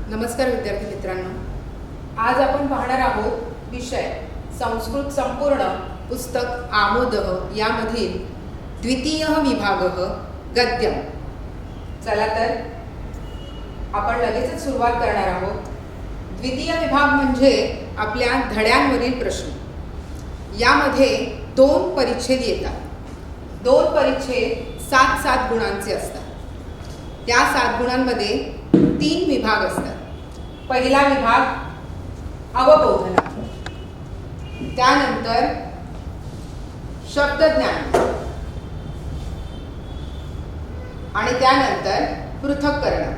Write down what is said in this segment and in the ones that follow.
नमस्कार विद्यार्थी मित्रांनो, आज आपण पाहणार आहोत विषय संस्कृत संपूर्ण पुस्तक आमोदः यामधील द्वितीय विभाग गद्यम। चला तर आपण लगेचच सुरुवात करणार आहोत। द्वितीय विभाग म्हणजे आपल्या धड्यांवरील प्रश्न। यामध्ये 2 परिच्छेद येतात। 2 परिच्छेद 7-7 गुणांचे असतात। त्या 7 गुणांमध्ये 3 विभाग असतात। पहिला विभाग अवबोधना, त्यानंतर शब्दज्ञान आणि त्यानंतर पृथक्करण।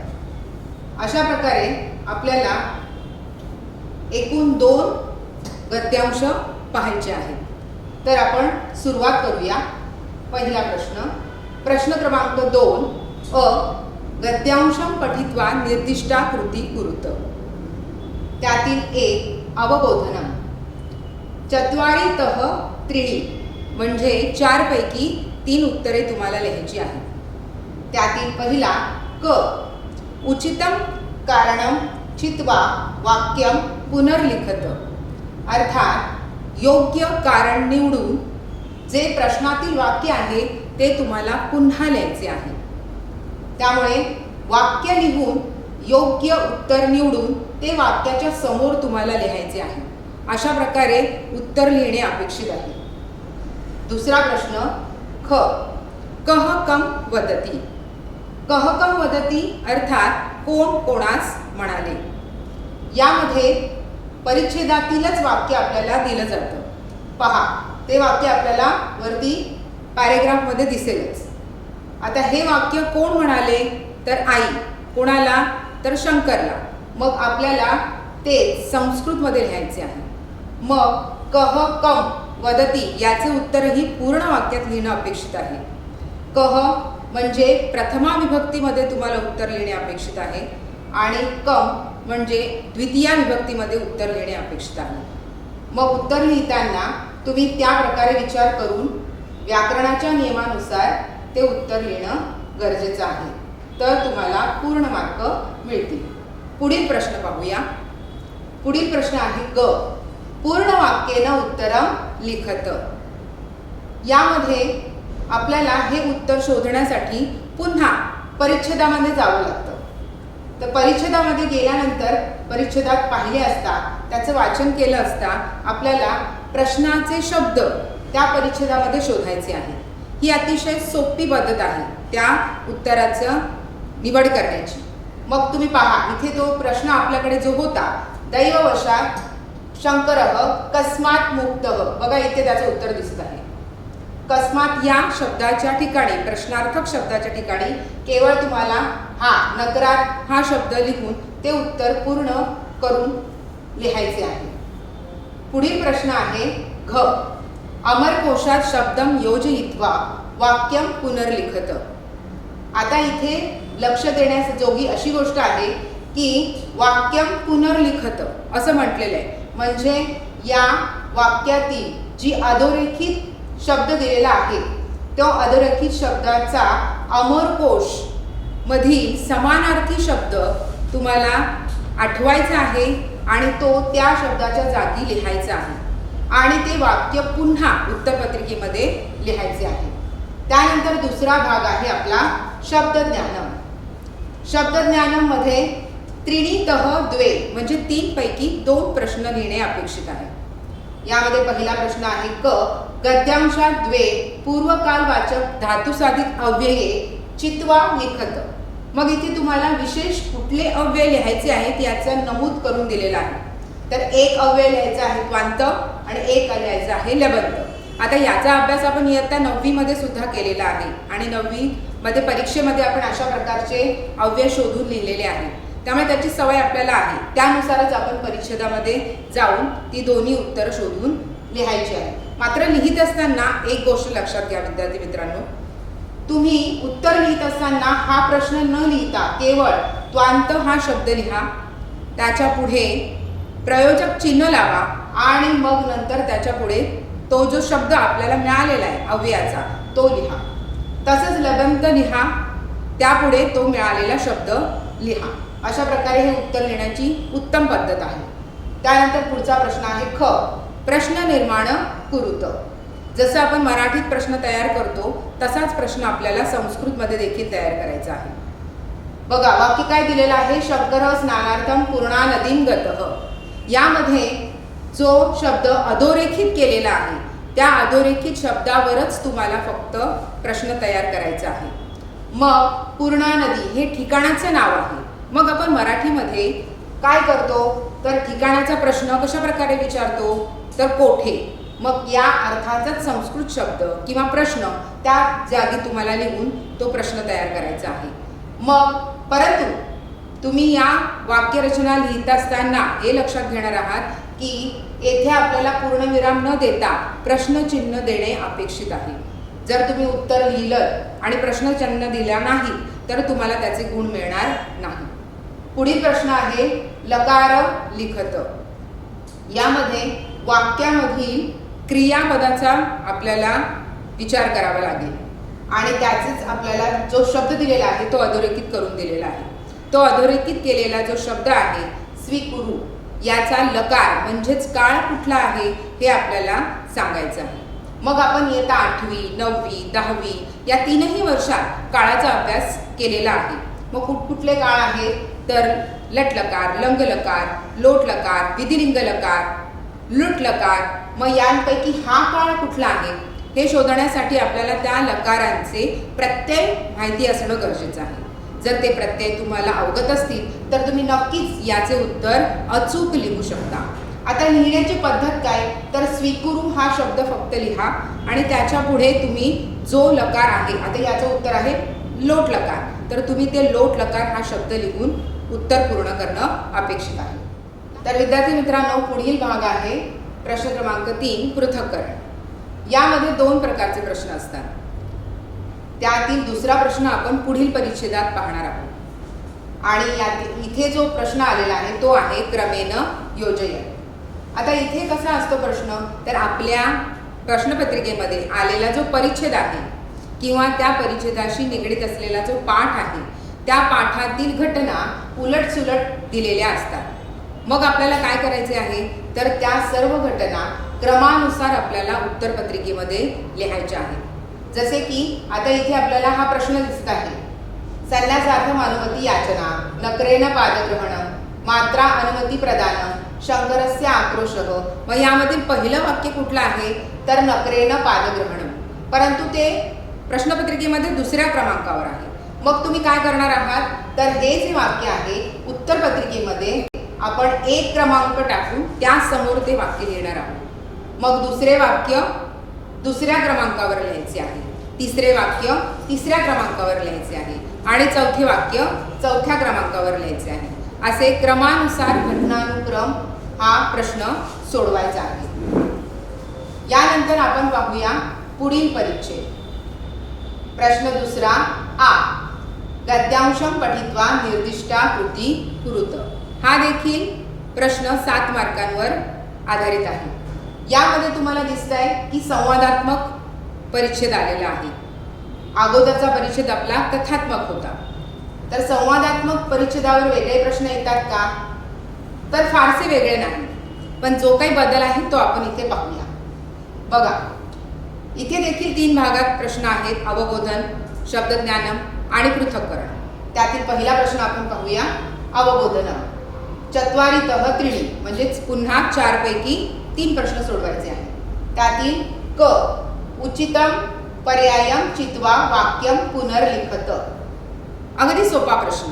अशा प्रकारे आपल्याला एकूण 2 गद्यांश पाहायचे आहेत। तर आपण सुरुवात करूया। पहिला प्रश्न क्रमांक 2 अ गद्यांशं पठित्वा निर्दिष्टा कृती कुरुत। त्यातील 1 अवबोधनम। चत्वारितः त्रीणि म्हणजे 4 पैकी 3 उत्तरे तुम्हाला लिहायची आहेत। त्यातील पहिला क उचितम कारणम चित्वा वाक्यम पुनर्लिखत। अर्थात योग्य कारण निवडून जे प्रश्नातील वाक्य आहे ते तुम्हाला पुन्हा लिहायचे आहे। त्यामुळे वाक्य लिहून योग्य उत्तर निवडून ते वाक्याच्या समोर तुम्हाला लिहायचे आहे। अशा प्रकारे उत्तर लिहिणे अपेक्षित आहे। दुसरा प्रश्न ख कह कम वदती। कह कम वदती अर्थात कोण कोणास म्हणाले। यामध्ये परिच्छेदातीलच वाक्य आपल्याला दिलं जातं। पहा, ते वाक्य आपल्याला वरती पॅरेग्राफमध्ये दिसेलच। आता हे वाक्य कोण म्हणाले तर आई, कोणाला तर शंकरला। मग आपल्याला ते संस्कृतमध्ये लिहायचे आहे। मग कह कम वदती याचे उत्तरही पूर्ण वाक्यात लिहिणं अपेक्षित आहे। कह म्हणजे प्रथमा विभक्तीमध्ये तुम्हाला उत्तर लिहिणे अपेक्षित आहे आणि कम म्हणजे द्वितीया विभक्तीमध्ये उत्तर लिहिणे अपेक्षित आहे। मग उत्तर लिहिताना तुम्ही त्या प्रकारे विचार करून व्याकरणाच्या नियमानुसार ते उत्तर लिहिणं गरजेचं आहे। तर तुम्हाला पूर्ण मार्क मिळतील। पुढील प्रश्न पाहूया। पुढील प्रश्न आहे ग पूर्ण वाक्येन उत्तरम लिखत। यामध्ये आपल्याला हे उत्तर शोधण्यासाठी पुन्हा परिच्छेदामध्ये जावं लागतं। तर परिच्छेदामध्ये गेल्यानंतर परिच्छेदात पाहिले असता, त्याचं वाचन केलं असता आपल्याला प्रश्नाचे शब्द त्या परिच्छेदामध्ये शोधायचे आहे। ही अतिशय सोपी पद्धत आहे त्या उत्तराचं निवड करण्याची। मग तुम्ही पहा, इथे तो प्रश्न आपल्याकडे जो होता दैववशात शंकरः कस्मात मुक्तः, बघा इथे त्याचं उत्तर दिसत आहे। कस्मात या शब्दाच्या ठिकाणी, प्रश्नार्थक शब्दाच्या ठिकाणी केवळ तुम्हाला हा नकारात हा शब्द लिहून ते उत्तर पूर्ण करून लिहायचे आहे। पुढील प्रश्न आहे घ अमरकोशात शब्दम योजयित्वा वाक्यम पुनर्लिखत। आता इथे लक्ष देण्याजोगी अशी गोष्ट आहे की वाक्यम पुनर्लिखत असं म्हटलेलं आहे। म्हणजे या वाक्यातील जी अधोरेखित शब्द दिलेला आहे तो अधोरेखित शब्दाचा अमरकोश मधील समानार्थी शब्द तुम्हाला आठवायचा आहे आणि तो त्या शब्दाच्या जागी लिहायचा आहे आणि ते वाक्य पुन्हा उत्तरपत्रिकेमध्ये लिहायचे आहे। त्यानंतर दुसरा भाग आहे आपला शब्दज्ञानम। शब्दज्ञानम मध्ये त्रीणितः द्वे म्हणजे 3 पैकी 2 प्रश्न लिहिणे अपेक्षित आहे। यामध्ये पहिला प्रश्न आहे क गद्यांशात द्वे पूर्वकालवाचक धातुसाधित अव्यये चित्वा लिखत। मग इथे तुम्हाला विशेष कुठले अव्यय लिहायचे आहेत याचं नमूद करून दिलेलं आहे। तर 1 अव्यय लिहायचा आहे त्वांत आणि 1 लिहायचा आहे लबंत। आता याचा अभ्यास आपण इयत्ता 9वी मध्ये सुद्धा केलेला आहे आणि 9वी मध्ये परीक्षेमध्ये आपण अशा प्रकारचे अव्यय शोधून लिहिलेले आहे। त्यामुळे त्याची सवय आपल्याला आहे। त्यानुसारच आपण परिच्छेदामध्ये जाऊन ती दोन्ही उत्तर शोधून लिहायची आहे। मात्र लिहित असताना एक गोष्ट लक्षात घ्या विद्यार्थी मित्रांनो, तुम्ही उत्तर लिहित असताना हा प्रश्न न लिहिता केवळ त्वांत हा शब्द लिहा, त्याच्या पुढे प्रयोजक चिन्ह लावा आणि मग नंतर त्याच्या पुढे तो जो शब्द आपल्याला मिळालेला आहे अव्ययाचा तो लिहा। तसंच लबंत लिहा, त्यापुढे तो मिळालेला शब्द लिहा। अशा प्रकारे हे उत्तर लिहिण्याची उत्तम पद्धत आहे. त्यानंतर पुढचा प्रश्न आहे ख, प्रश्न निर्माण कुरुत. जसं आपण मराठीत प्रश्न तयार करतो तसाच प्रश्न आपल्याला संस्कृतमध्ये देखील तयार करायचा आहे. बघा वाक्य काय दिलेलं आहे, शब्दरह स्नानार्थम पूर्णा नदीम गतः. यामध्ये जो शब्द अधोरेखित केलेला आहे त्या अधोरेखित शब्दावरच तुम्हाला फक्त प्रश्न तयार करायचा आहे. मग पूर्णा नदी हे ठिकाणाचं नाव आहे. मग आपण मराठीमध्ये काय करतो तर ठिकाणाचा प्रश्न कशा प्रकारे विचारतो तर कोठे. मग या अर्थाचाच संस्कृत शब्द किंवा प्रश्न त्या जागी तुम्हाला लिहून तो प्रश्न तयार करायचा आहे. मग परंतु तुम्ही या वाक्यरचना लिहित असताना हे लक्षात घेणार आहात की येथे आपल्याला पूर्णविराम न देता प्रश्नचिन्ह देणे अपेक्षित आहे. जर तुम्ही उत्तर लिहिलं आणि प्रश्नचिन्ह दिला नाही तर तुम्हाला त्याचे गुण मिळणार नाही. पुढील प्रश्न आहे लकार लिखत. यामध्ये वाक्यामधील क्रियापदाचा आपल्याला विचार करावा लागेल आणि त्याचेच आपल्याला जो शब्द दिलेला आहे तो अधोरेखित करून दिलेला आहे. तो अधोरेखित केलेला जो शब्द आहे स्वीकुरु याचा लकार म्हणजेच काळ कुठला आहे हे आपल्याला सांगायचं आहे. मग आपण इयत्ता 8वी 9वी 10वी या 3ही वर्षात काळाचा अभ्यास केलेला आहे. मग कुठकुठले काळ आहेत तर लटलकार, लंगलकार, लोटलकार, विधिलिंग लकार, लुटलकार. मग यांपैकी हा काळ कुठला आहे हे शोधण्यासाठी आपल्याला त्या लकारांचे प्रत्यय माहिती असणं गरजेचं आहे. जर ते प्रत्यय तुम्हाला अवगत असतील तर तुम्ही नक्कीच याचे उत्तर अचूक लिहू शकता. आता लिहिण्याची पद्धत काय तर स्वीकुरु हा शब्द फक्त लिहा आणि त्याच्या पुढे तुम्ही जो लकार आहे, आता याचं उत्तर आहे लोट लकार, तर तुम्ही ते लोट लकार हा शब्द लिहून उत्तर पूर्ण करणं अपेक्षित आहे. तर विद्यार्थी मित्रांनो पुढील भाग आहे प्रश्न क्रमांक 3 पृथक्करण. यामध्ये 2 प्रकारचे प्रश्न असतात. त्यातील दुसरा प्रश्न आपण पुढील परिच्छेदात पाहणार आहोत. आणि इथे जो प्रश्न आलेला आहे तो आहे क्रमेण योजय. आता इथे कसा असतो प्रश्न तर आपल्या प्रश्नपत्रिकेमध्ये आलेला जो परिच्छेद आहे किंवा त्या परिच्छेदाशी निगडीत असलेला जो पाठ आहे त्या पाठातील घटना उलटसुलट दिलेल्या असतात. मग आपल्याला काय करायचे आहे तर त्या सर्व घटना क्रमानुसार आपल्याला उत्तरपत्रिकेमध्ये लिहायच्या आहेत. जसे की आता इथे आपल्याला हा प्रश्न दिसत आहे, संन्यासार्थम अनुमती याचना, नकरेण पादग्रहण, मात्रा अनुमती प्रदान, शंकरस्य आक्रोशः. मग यामधील पहिलं वाक्य कुठलं आहे तर नकरेण पादग्रहण, परंतु ते प्रश्नपत्रिकेमध्ये दुसऱ्या क्रमांकावर आहे. मग तुम्ही काय करणार आहात तर हे जे वाक्य आहे उत्तरपत्रिकेमध्ये आपण 1 क्रमांक टाकून त्यासमोर ते वाक्य लिहिणार आहोत. मग दुसरे वाक्य दुसऱ्या क्रमांकावर लिहायचे आहे, तिसरे वाक्य तिसऱ्या क्रमांकावर लिहायचे आहे आणि चौथे वाक्य चौथ्या क्रमांकावर लिहायचे आहे. असे क्रमानुसार घटनानुक्रम हा प्रश्न सोडवायचा आहे. यानंतर आपण पाहूया पुढील परिच्छेद. प्रश्न दुसरा आ, गद्यांशम पठित्वा निर्दिष्टा कृती कुरुत. हा देखील प्रश्न 7 मार्कांवर आधारित आहे. यामध्ये तुम्हाला दिसत आहे की संवादात्मक परिच्छेद आलेला आहे. अगोदरचा परिच्छेद आपला कथात्मक होता. तर संवादात्मक परिच्छेदावर वेगळे प्रश्न येतात का तर फारसे वेगळे नाही, पण जो काही बदल आहे तो आपण इथे पाहूया. बघा इथे देखील 3 भागात प्रश्न आहेत, अवबोधन, शब्दज्ञानम आणि पृथक्करण. त्यातील पहिला प्रश्न आपण पाहूया अवबोधन. चत्वारितः त्रीणि म्हणजेच पुन्हा 4 पैकी 3 प्रश्न सोडवायचे आहेत. त्यातील क, उचितम पर्यायम चित्वा वाक्यम पुनर्लिखत. अगदी सोपा प्रश्न,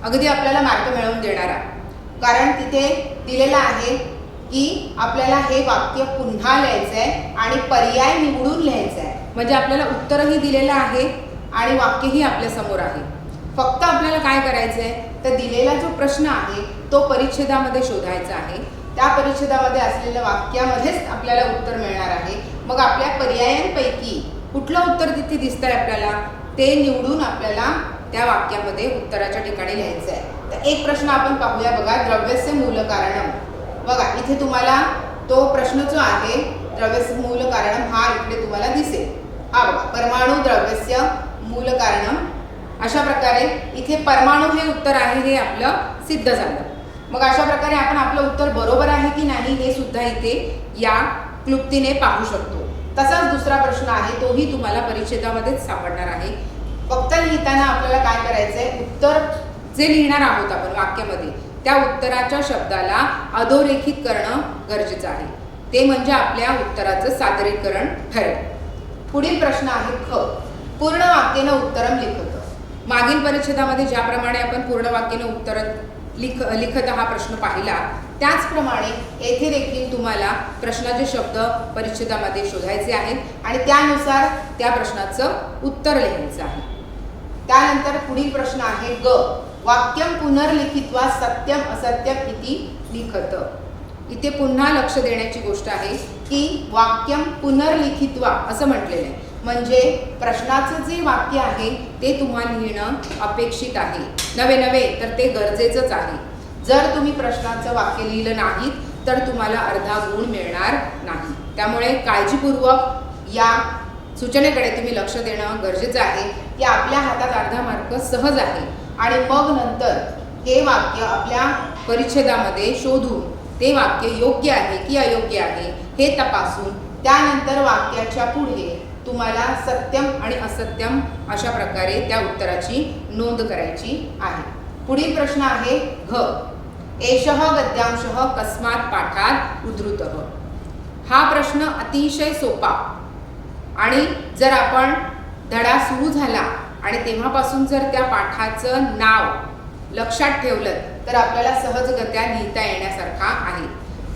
अगदी आपल्याला मार्क मिळवून देणारा, कारण तिथे दिलेला आहे की आपल्याला हे वाक्य पुन्हा लिहायचं आहे आणि पर्याय निवडून लिहायचं आहे. म्हणजे आपल्याला उत्तरही दिलेलं आहे आणि वाक्यही आपल्या समोर आहे. फक्त आपल्याला काय करायचं आहे तर दिलेला जो प्रश्न आहे तो परिच्छेदामध्ये शोधायचा आहे. त्या परिच्छेदामध्ये असलेल्या वाक्यामध्येच आपल्याला उत्तर मिळणार आहे. मग आपल्या पर्यायांपैकी कुठलं उत्तर तिथे दिसतंय आपल्याला ते निवडून आपल्याला त्या वाक्यामध्ये उत्तराच्या ठिकाणी लिहायचं आहे. तर एक प्रश्न आपण पाहूया. बघा द्रव्यस्य मूल कारणम. बघा इथे तुम्हाला तो प्रश्न जो आहे द्रव्यस्य मूल कारणम हा इकडे तुम्हाला दिसेल. हा बघा परमाणु द्रव्यस्य मूल कारणम अशा प्रकारे इथे परमाणु हे उत्तर आहे हे आपलं सिद्ध झालं. मग अशा प्रकारे आपण आपलं उत्तर बरोबर आहे की नाही हे सुद्धा इथे या क्लुप्तीने पाहू शकतो. तसाच दुसरा प्रश्न आहे, तोही तुम्हाला परिच्छेदामध्येच सापडणार आहे. फक्त लिहिताना आपल्याला काय करायचंय, उत्तर जे लिहिणार आहोत आपण वाक्यामध्ये त्या उत्तराच्या शब्दाला अधोरेखित करणं गरजेचं आहे. ते म्हणजे आपल्या उत्तराचं सादरीकरण ठरेल. पुढील प्रश्न आहे ख, पूर्ण वाक्येनं उत्तरम लिखत. मागील परिच्छेदामध्ये ज्याप्रमाणे आपण पूर्ण वाक्यानं उत्तर लिखत हा प्रश्न पाहिला, त्याचप्रमाणे येथे देखील तुम्हाला प्रश्नाचे शब्द परिच्छेदामध्ये शोधायचे आहेत आणि त्यानुसार त्या प्रश्नाचं उत्तर लिहायचं आहे. त्यानंतर पुढील प्रश्न आहे ग, वाक्यम पुनर्लिखित्वा सत्यम असत्यम इति लिखत. इथे पुन्हा लक्ष देण्याची गोष्ट आहे की वाक्यम पुनर्लिखित्वा असं म्हटलेलं आहे, म्हणजे प्रश्नाचं जे वाक्य आहे ते तुम्हाला लिहिणं अपेक्षित आहे. नवे तर ते गरजेचंच आहे. जर तुम्ही प्रश्नाचं वाक्य लिहिलं नाहीत तर तुम्हाला अर्धा गुण मिळणार नाही. त्यामुळे काळजीपूर्वक या सूचनेकडे तुम्ही लक्ष देणं गरजेचं आहे की आपल्या हातात अर्धा मार्क सहज आहे आणि मग नंतर हे वाक्य आपल्या परिच्छेदामध्ये शोधून ते वाक्य योग्य आहे की अयोग्य आहे हे तपासून त्यानंतर वाक्याच्या पुढे तुम्हाला सत्यम आणि असत्यम अशा प्रकारे त्या उत्तराची नोंद करायची आहे. पुढील प्रश्न आहे घ, एषः गद्यांशः कस्मात् पाठात उद्धृतः. हा प्रश्न अतिशय सोपा आणि जर आपण धडा सुरू झाला आणि तेव्हापासून जर त्या पाठाचं नाव लक्षात ठेवलं तर आपल्याला सहजगत्या लिहिता येण्यासारखा आहे.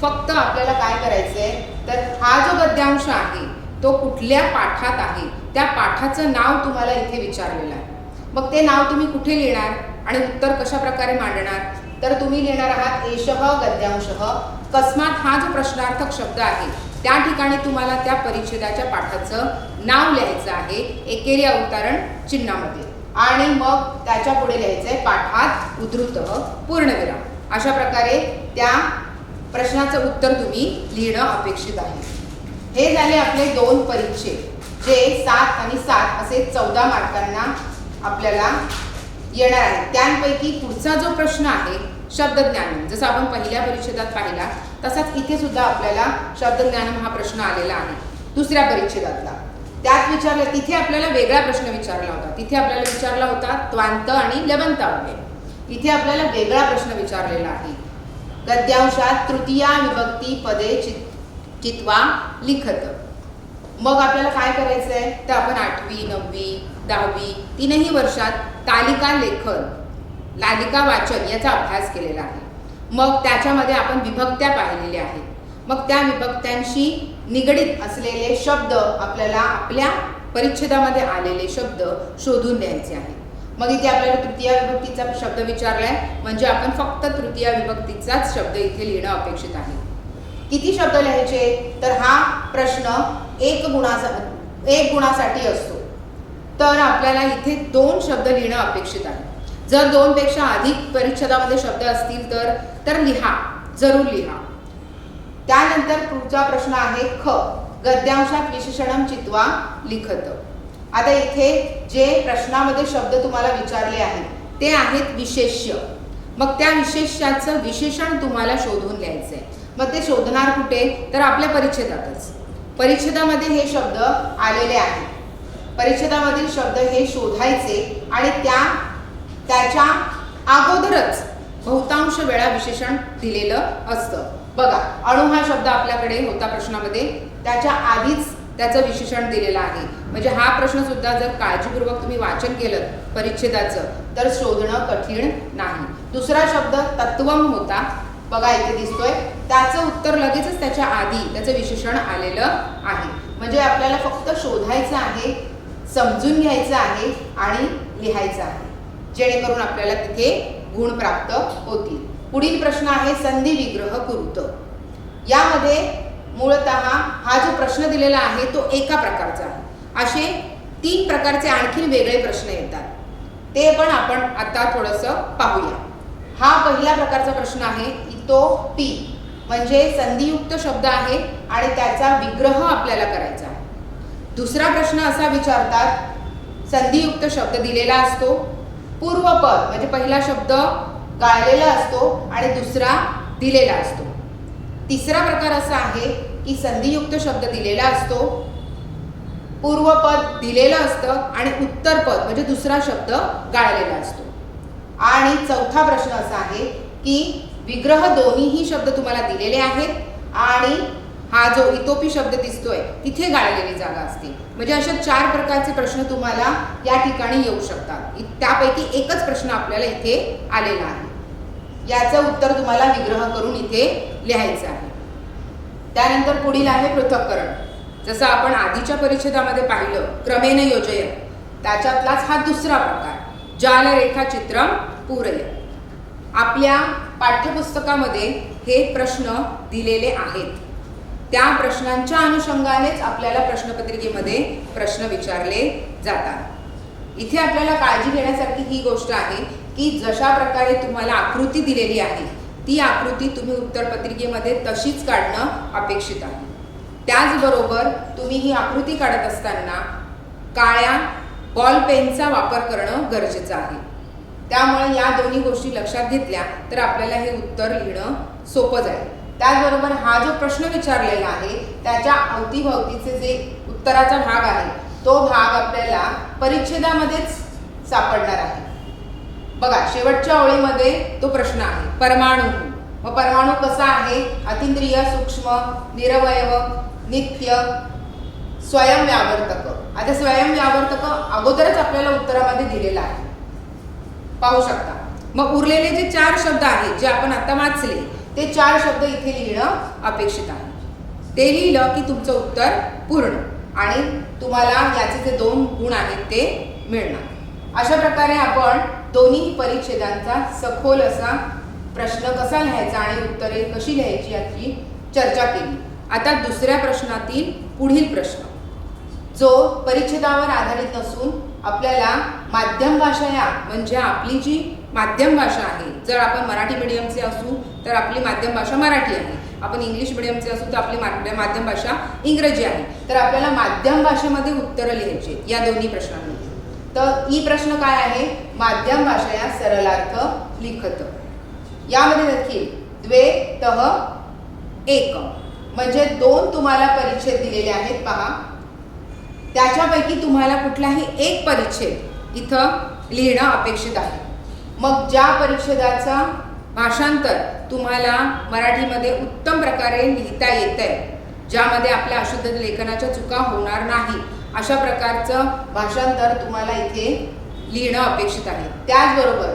फक्त आपल्याला काय करायचंय तर हा जो गद्यांश आहे तो कुठल्या पाठात आहे त्या पाठाचं नाव तुम्हाला इथे विचारलेलं आहे. मग ते नाव तुम्ही कुठे लिहिणार आणि उत्तर कशा प्रकारे मांडणार, तर तुम्ही लिहिणार आहात एषः गद्यांशः कस्मात. हा जो प्रश्नार्थक शब्द आहे त्या ठिकाणी तुम्हाला त्या परिच्छेदाच्या पाठाचं नाव लिहायचं आहे एकेरी अवतरण चिन्हामध्ये आणि मग त्याच्या पुढे लिहायचंय पाठात उद्धृतः पूर्णविराम. अशा प्रकारे त्या प्रश्नाचं उत्तर तुम्ही लिहिणं अपेक्षित आहे. हे झाले आपले दोन परिच्छेद जे 7 आणि 7 असे 14 मार्कांना आपल्याला येणार आहेत. त्यांपैकी पुढचा जो प्रश्न आहे शब्दज्ञानम, जसं आपण पहिल्या परिच्छेदात पाहिला तसाच इथे सुद्धा आपल्याला शब्दज्ञानम हा प्रश्न आलेला आहे दुसऱ्या परिच्छेदातला. त्यात विचारलं, तिथे आपल्याला वेगळा प्रश्न विचारला होता. तिथे आपल्याला विचारला होता त्वांत आणि लवंत अव्यय. इथे आपल्याला वेगळा प्रश्न विचारलेला आहे. गद्यांशात तृतीया विभक्ती पदे चित्वा लिखत. मग आपल्याला काय करायचं आहे तर आपण 8वी 9वी 10वी तीनही वर्षात तालिका लेखन लालिका वाचन याचा अभ्यास केलेला आहे. मग त्याच्यामध्ये आपण विभक्त्या पाहिलेल्या आहेत. मग त्या विभक्त्यांशी निगडीत असलेले शब्द आपल्याला आपल्या परिच्छेदामध्ये आलेले शब्द शोधून द्यायचे आहेत. मग इथे आपल्याला तृतीय विभक्तीचा शब्द विचारलाय म्हणजे आपण फक्त तृतीय विभक्तीचाच शब्द इथे लिहिणं अपेक्षित आहे. किती शब्द लिहायचे तर हा प्रश्न एक गुणासाठी असतो, तर आपल्याला इथे 2 शब्द लिहिणं अपेक्षित आहे. जर 2 पेक्षा अधिक परिच्छेदामध्ये शब्द असतील तर लिहा, जरूर लिहा. त्यानंतर पुढचा प्रश्न आहे ख, गद्यांशात विशेषणम चित्वा लिखत. आता इथे जे प्रश्नामध्ये शब्द तुम्हाला विचारले आहेत ते आहेत विशेष्य. मग त्या विशेष्याचं विशेषण तुम्हाला शोधून लिहायचं आहे. मग ते शोधणार कुठे तर आपल्या परिच्छेदातच. परिच्छेदामध्ये हे शब्द आलेले आहेत. परिच्छेदामधील शब्द हे शोधायचे आणि त्याच्या अगोदरच बहुतांश वेळा विशेषण दिलेलं असतं. बघा, अणु हा शब्द आपल्याकडे होता प्रश्नामध्ये, त्याच्या आधीच त्याचं विशेषण दिलेलं आहे. म्हणजे हा प्रश्न सुद्धा जर काळजीपूर्वक तुम्ही वाचन केलं परिच्छेदाचं तर शोधणं कठीण नाही. दुसरा शब्द तत्वम होता, बघा इथे दिसतोय, त्याचं उत्तर लगेचच त्याच्या आधी त्याचं विशेषण आलेलं आहे. म्हणजे आपल्याला फक्त शोधायचं आहे, समजून घ्यायचं आहे आणि लिहायचं आहे, जेणेकरून आपल्याला तिथे गुण प्राप्त होतील. पुढील प्रश्न आहे संधी विग्रह कुरुत. यामध्ये मूळतः हा जो प्रश्न दिलेला आहे तो एका प्रकारचा आहे. असे 3 प्रकारचे आणखीन वेगळे प्रश्न येतात, ते पण आपण आता थोडंसं पाहूया. हा पहिल्या प्रकारचा प्रश्न आहे इतोपि, म्हणजे संधियुक्त शब्द आहे आणि त्याचा विग्रह आपल्याला करायचा आहे. दुसरा प्रश्न असा विचारतात, संधियुक्त शब्द दिलेला असतो पूर्वपद म्हणजे पहिला शब्द गाळलेला असतो आणि दुसरा दिलेला असतो. तिसरा प्रकार असा आहे की संधियुक्त शब्द दिलेला असतो, पूर्वपद दिलेलं असतं आणि उत्तरपद म्हणजे दुसरा शब्द गाळलेला असतो. आणि चौथा प्रश्न असा आहे की विग्रह दोन्हीही शब्द तुम्हाला दिलेले आहेत आणि हा जो इतोपी शब्द दिसतोय तिथे गाळलेली जागा असते. म्हणजे अशा 4 प्रकारचे प्रश्न तुम्हाला या ठिकाणी येऊ शकतात. त्यापैकी एकच प्रश्न आपल्याला इथे आलेला आहे. याचं उत्तर तुम्हाला विग्रह करून इथे लिहायचं आहे. त्यानंतर पुढील आहे पृथक्करण. जसं आपण आधीच्या परिच्छेदामध्ये पाहिलं क्रमेण योजय, त्याच्यातलाच हा दुसरा प्रकार, जालरेखाचित्रम पूरय. आपल्या पाठ्यपुस्तकामध्ये हे प्रश्न दिलेले आहेत. त्या प्रश्नांच्या अनुषंगानेच आपल्याला प्रश्नपत्रिकेमध्ये प्रश्न विचारले जातात. इथे आपल्याला काळजी घेण्यासारखी ही गोष्ट आहे की जशा प्रकारे तुम्हाला आकृती दिलेली आहे ती आकृती तुम्ही उत्तरपत्रिकेमध्ये तशीच काढणं अपेक्षित आहे. त्याचबरोबर तुम्ही ही आकृती काढत असताना काळ्या बॉल पेनचा वापर करणं गरजेचं आहे. त्यामुळे या दोन्ही गोष्टी लक्षात घेतल्या तर आपल्याला हे उत्तर लिहिणं सोपं जाईल. त्याचबरोबर हा जो प्रश्न विचारलेला आहे त्याच्या अवतीभवतीचे जे उत्तराचा भाग आहे तो भाग आपल्याला परिच्छेदामध्येच सापडणार आहे. बघा शेवटच्या ओळीमध्ये तो प्रश्न आहे परमाणु. मग परमाणु कसा आहे? अतिंद्रिय, सूक्ष्म, निरवयव, नित्य, स्वयंव्यावर्तक. आता स्वयंव्यावर्तक अगोदरच आपल्याला उत्तरामध्ये दिलेला आहे, पाहू शकता. मग उरलेले जे 4 शब्द आहेत जे आपण आता वाचले ते 4 शब्द इथे लिहिणं अपेक्षित आहे. ते लिहिलं की तुमचं उत्तर पूर्ण आणि तुम्हाला याचे जे 2 गुण आहेत ते मिळणार. अशा प्रकारे आपण दोन्ही परिच्छेदांचा सखोल असा प्रश्न कसा लिहायचा आणि उत्तरे कशी लिहायची याची चर्चा केली. आता दुसऱ्या प्रश्नातील पुढील प्रश्न जो परिच्छेदावर आधारित नसून आपल्याला माध्यम भाषा या म्हणजे आपली जी माध्यम भाषा आहे, जर आपण मराठी मीडियमचे असू तर आपली माध्यम भाषा मराठी आहे, आपण इंग्लिश मीडियमचे असू तर आपली माध्यम भाषा इंग्रजी आहे, तर आपल्याला माध्यम भाषेमध्ये उत्तरं लिहायचे या दोन्ही प्रश्नांमध्ये. तर ई प्रश्न काय आहे? माध्यम भाषा या सरलार्थ लिखत. यामध्ये देखील द्वे तह एक म्हणजे 2 तुम्हाला परिच्छेद दिलेले आहेत. पहा त्याच्यापैकी तुम्हाला कुठलाही एक परिच्छेद इथं लिहिणं अपेक्षित आहे. मग ज्या परिच्छेदाचा भाषांतर तुम्हाला मराठीमध्ये उत्तम प्रकारे लिहिता येतंय, ज्यामध्ये आपल्या अशुद्ध लेखनाच्या चुका होणार नाही, अशा प्रकारचं भाषांतर तुम्हाला इथे लिहिणं अपेक्षित आहे. त्याचबरोबर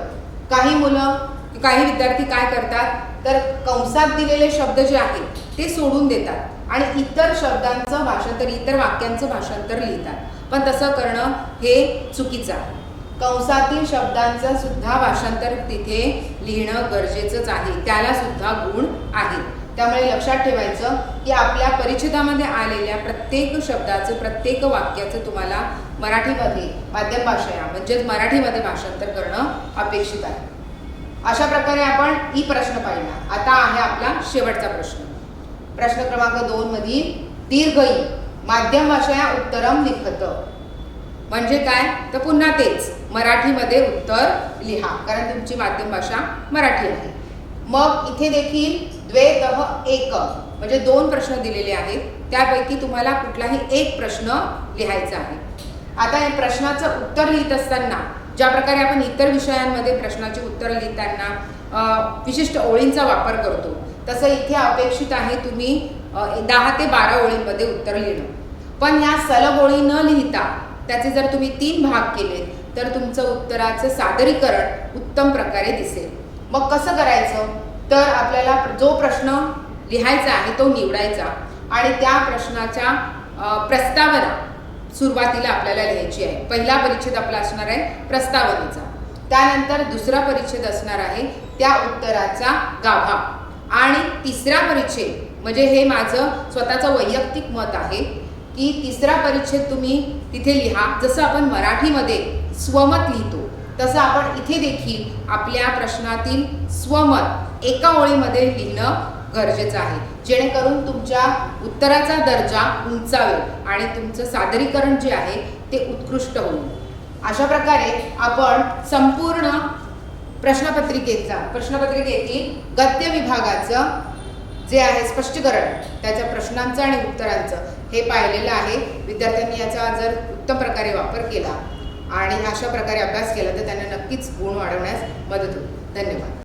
काही विद्यार्थी काय करतात तर कंसात दिलेले शब्द जे आहेत ते सोडून देतात आणि इतर शब्दांचं भाषांतर, इतर वाक्यांचं भाषांतर लिहितात. पण तसं करणं हे चुकीचं आहे. कंसातील शब्दांचं सुद्धा भाषांतर तिथे लिहिणं गरजेचंच आहे, त्याला सुद्धा गुण आहेत. त्यामुळे लक्षात ठेवायचं की आपल्या परिच्छेदामध्ये आलेल्या प्रत्येक शब्दाचं, प्रत्येक वाक्याचं तुम्हाला मराठीमध्ये माध्यम भाषा म्हणजेच मराठीमध्ये भाषांतर करणं अपेक्षित आहे. अशा प्रकारे आपण ई प्रश्न पाहिला. आता आहे आपला शेवटचा प्रश्न. प्रश्न क्रमांक 2 मधील दीर्घ ई माध्यम भाषा उत्तरम लिखत म्हणजे काय? तर पुन्हा तेच मराठीमध्ये उत्तर लिहा, कारण तुमची माध्यम भाषा मराठी आहे. मग इथे देखील द्वे तह एक म्हणजे 2 प्रश्न दिलेले आहेत, त्यापैकी तुम्हाला कुठलाही एक प्रश्न लिहायचा आहे. आता या प्रश्नाचं उत्तर लिहित असताना ज्या प्रकारे आपण इतर विषयांमध्ये प्रश्नाचे उत्तर लिहिताना विशिष्ट ओळींचा वापर करतो, तसं इथे अपेक्षित आहे तुम्ही 10 ते 12 ओळींमध्ये उत्तर लिहिणं. पण या सलग ओळी न लिहिता त्याचे जर तुम्ही 3 भाग केले तर तुमचं उत्तराचं सादरीकरण उत्तम प्रकारे दिसेल. मग कसं करायचं? तर आपल्याला जो प्रश्न लिहायचा आहे तो निवडायचा आणि त्या प्रश्नाच्या प्रस्तावना सुरुवातीला आपल्याला लिहायची आहे. पहिला परिच्छेद आपला असणार आहे प्रस्तावनेचा, त्यानंतर दुसरा परिच्छेद असणार आहे त्या उत्तराचा गाभा आणि तिसरा परिच्छेद म्हणजे हे माझं स्वतःचं वैयक्तिक मत आहे की तिसरा परिच्छेद तुम्ही तिथे लिहा. जसं आपण मराठीमध्ये स्वमत लिहितो तसं आपण इथे देखील आपल्या प्रश्नातील स्वमत एका ओळीमध्ये लिहिणं गरजेचं आहे, जेणेकरून तुमच्या उत्तराचा दर्जा उंचावेल आणि तुमचं सादरीकरण जे आहे ते उत्कृष्ट होईल. अशा प्रकारे आपण संपूर्ण प्रश्नपत्रिकेतील गद्य विभागाचं जे आहे स्पष्टीकरण, त्याच्या प्रश्नांचं आणि उत्तरांचं हे पाहिलेलं आहे. विद्यार्थ्यांनी याचा जर उत्तम प्रकारे वापर केला आणि अशा प्रकारे अभ्यास केला तर त्यांना नक्कीच गुण वाढवण्यास मदत होईल. धन्यवाद.